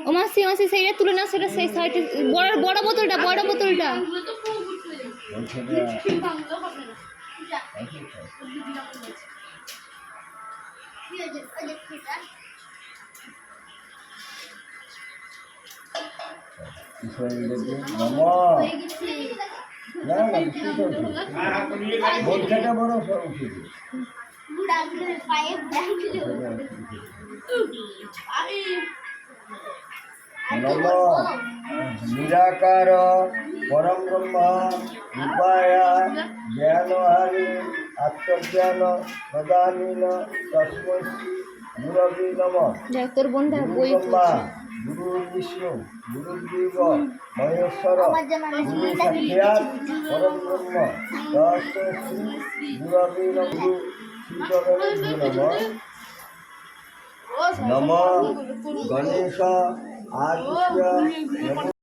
ও মাসি মাসি সেইটা তুলে না, সেটা সেই সাইডে বড় বড় বোতলটা, বড় বোতলটা। নম নিরাকার পরম ব্রহ্ম উপায়া জ্ঞানহারি আত্মজ্ঞান প্রদানীন তস্मै শ্রী গুরবে নমঃ। তোর বোনটা বই গুরু বিষ্ণু গুরুদেব মহেশ্বর গুরু সাক্ষাৎ পরম ব্রহ্ম তস্मै শ্রী গুরবে নমঃ। নমঃ গণেশ আদিত্য